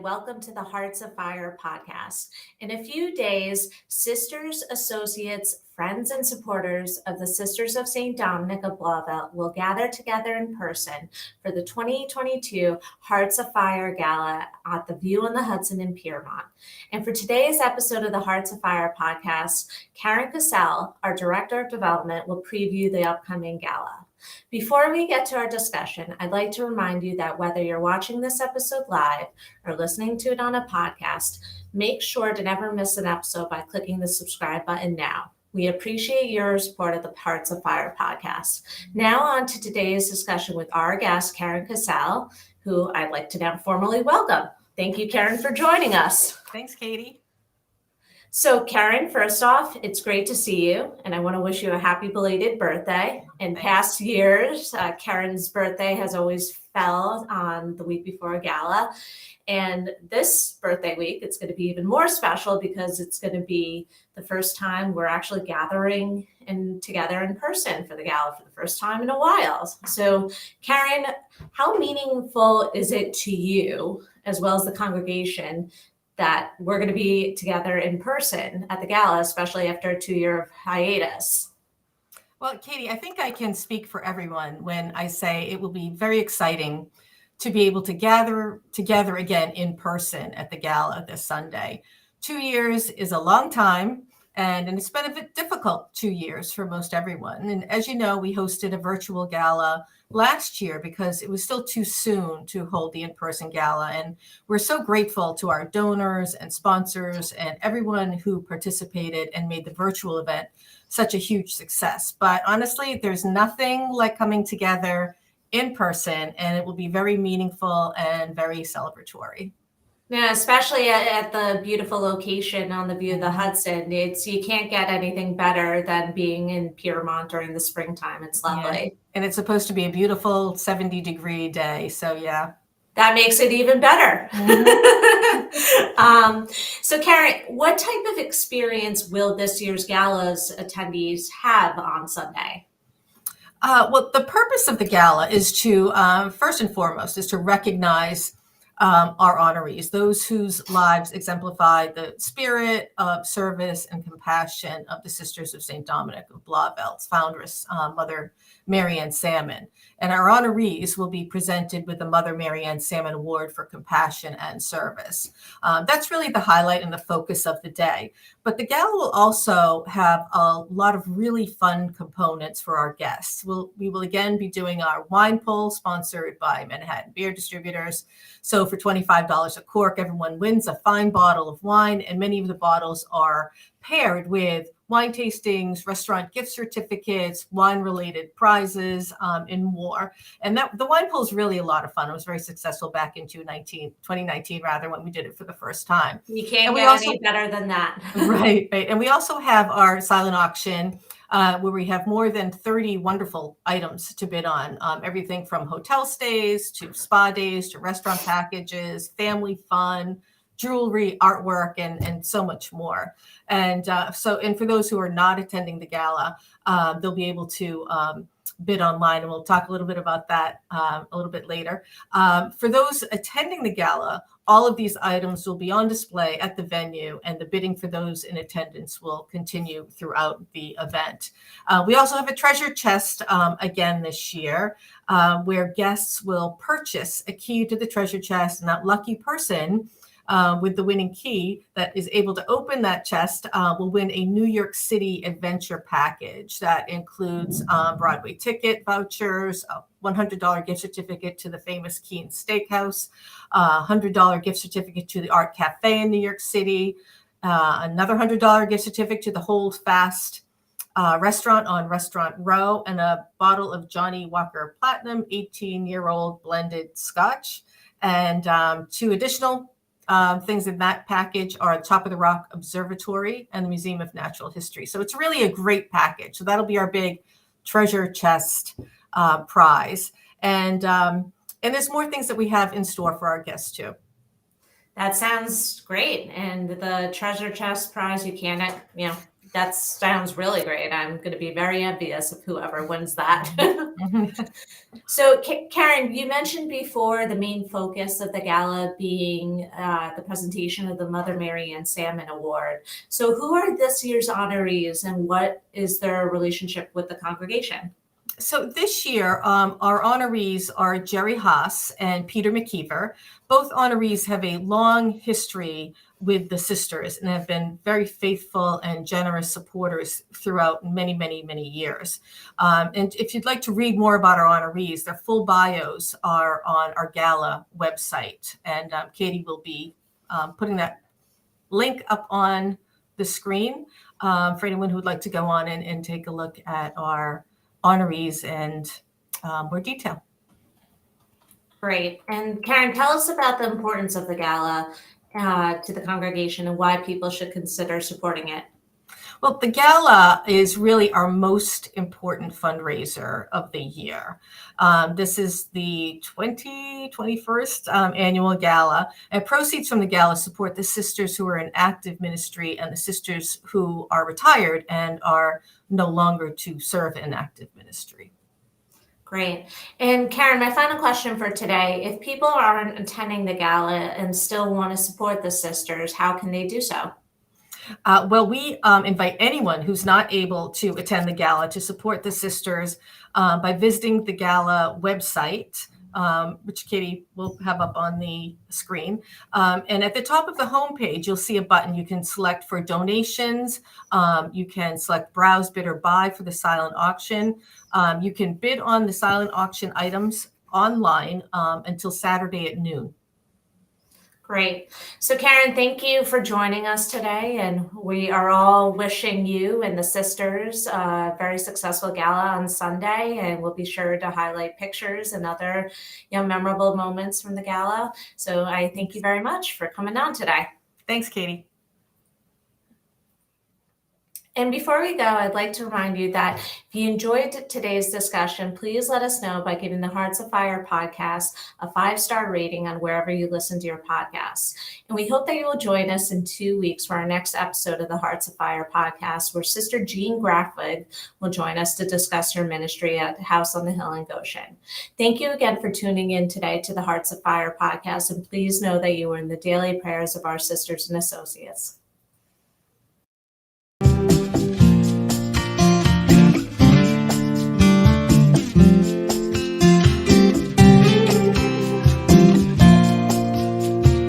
welcome to the Hearts Afire Podcast. In a few days, sisters, associates, friends, and supporters of the Sisters of Saint Dominic of Blauvelt will gather together in person for the 2022 Hearts Afire Gala at the View on the Hudson in Piermont. And for today's episode of the Hearts Afire Podcast, Kerrin Kissel, our Director of Development, will preview the upcoming gala. Before we get to our discussion, I'd like to remind you that whether you're watching this episode live or listening to it on a podcast, make sure to never miss an episode by clicking the subscribe button now. We appreciate your support of the Hearts Afire Podcast. Now on to today's discussion with our guest, Kerrin Kissel, who I'd like to now formally welcome. Thank you, Kerrin, for joining us. Thanks, Katie. So, Kerrin, first off, it's great to see you, and I want to wish you a happy belated birthday. In past years, Kerrin's birthday has always fell on the week before a gala, and this birthday week, it's going to be even more special because it's going to be the first time we're actually gathering together in person for the gala for the first time in a while. So, Kerrin, how meaningful is it to you, as well as the congregation, that we're going to be together in person at the gala, especially after a 2-year hiatus? Well, Katie, I think I can speak for everyone when I say it will be very exciting to be able to gather together again in person at the gala this Sunday. 2 years is a long time, and it's been a bit difficult 2 years for most everyone. And as you know, we hosted a virtual gala last year because it was still too soon to hold the in-person gala. And we're so grateful to our donors and sponsors and everyone who participated and made the virtual event such a huge success. But honestly, there's nothing like coming together in person, and it will be very meaningful and very celebratory. Yeah, especially at the beautiful location on the View of the Hudson. You can't get anything better than being in Piermont during the springtime. It's lovely. Yeah. And it's supposed to be a beautiful 70-degree day. So, yeah. That makes it even better. Mm-hmm. So, Kerrin, what type of experience will this year's gala's attendees have on Sunday? Well, the purpose of the gala is to, first and foremost, is to recognize our honorees, those whose lives exemplify the spirit of service and compassion of the Sisters of Saint Dominic of Blauvelt's foundress, Mother Mary Ann Salmon. And our honorees will be presented with the Mother Mary Ann Salmon Award for Compassion and Service. That's really the highlight and the focus of the day. But the gala will also have a lot of really fun components for our guests. We will again be doing our wine pull sponsored by Manhattan Beer Distributors. So for $25 a cork, everyone wins a fine bottle of wine, and many of the bottles are paired with wine tastings, restaurant gift certificates, wine-related prizes, and more. And the wine pull is really a lot of fun. It was very successful back in 2019, when we did it for the first time. You can't get any better than that. Right. And we also have our silent auction, where we have more than 30 wonderful items to bid on, everything from hotel stays to spa days to restaurant packages, family fun, jewelry, artwork, and so much more. And for those who are not attending the gala, they'll be able to bid online, and we'll talk a little bit about that a little bit later. For those attending the gala, all of these items will be on display at the venue, and the bidding for those in attendance will continue throughout the event. We also have a treasure chest again this year, where guests will purchase a key to the treasure chest, and that lucky person with the winning key that is able to open that chest will win a New York City adventure package that includes Broadway ticket vouchers, a $100 gift certificate to the famous Keene Steakhouse, a $100 gift certificate to the Art Cafe in New York City, another $100 gift certificate to the Hold Fast restaurant on Restaurant Row, and a bottle of Johnny Walker Platinum 18-year-old blended Scotch. And two additional things in that package are Top of the Rock Observatory and the Museum of Natural History. So it's really a great package. So that'll be our big treasure chest prize. And there's more things that we have in store for our guests too. That sounds great. And the treasure chest prize, you can't That sounds really great. I'm going to be very envious of whoever wins that. So, Kerrin, you mentioned before the main focus of the gala being the presentation of the Mother Mary Ann Salmon Award. So, who are this year's honorees and what is their relationship with the congregation? So this year, our honorees are Jerry Haas and Peter McKeever. Both honorees have a long history with the sisters and have been very faithful and generous supporters throughout many, many, many years. And if you'd like to read more about our honorees, their full bios are on our gala website. And Katie will be putting that link up on the screen for anyone who would like to go on and take a look at our honorees and more detail. Great. And Kerrin, tell us about the importance of the gala to the congregation and why people should consider supporting it. Well, the gala is really our most important fundraiser of the year. This is the 21st annual gala, and proceeds from the gala support the sisters who are in active ministry and the sisters who are retired and are no longer to serve in active ministry. Great. And Kerrin, my final question for today, if people aren't attending the gala and still want to support the sisters, how can they do so? Well, we invite anyone who's not able to attend the gala to support the sisters by visiting the gala website, which Katie will have up on the screen. And at the top of the homepage, you'll see a button you can select for donations. You can select browse, bid, or buy for the silent auction. You can bid on the silent auction items online until Saturday at noon. Great. So Kerrin, thank you for joining us today. And we are all wishing you and the sisters a very successful gala on Sunday. And we'll be sure to highlight pictures and other memorable moments from the gala. So I thank you very much for coming on today. Thanks, Katie. And before we go, I'd like to remind you that if you enjoyed today's discussion, please let us know by giving the Hearts Afire Podcast a 5-star rating on wherever you listen to your podcasts. And we hope that you will join us in 2 weeks for our next episode of the Hearts Afire Podcast, where Sister Jean Graffig will join us to discuss her ministry at House on the Hill in Goshen. Thank you again for tuning in today to the Hearts Afire Podcast, and please know that you are in the daily prayers of our sisters and associates.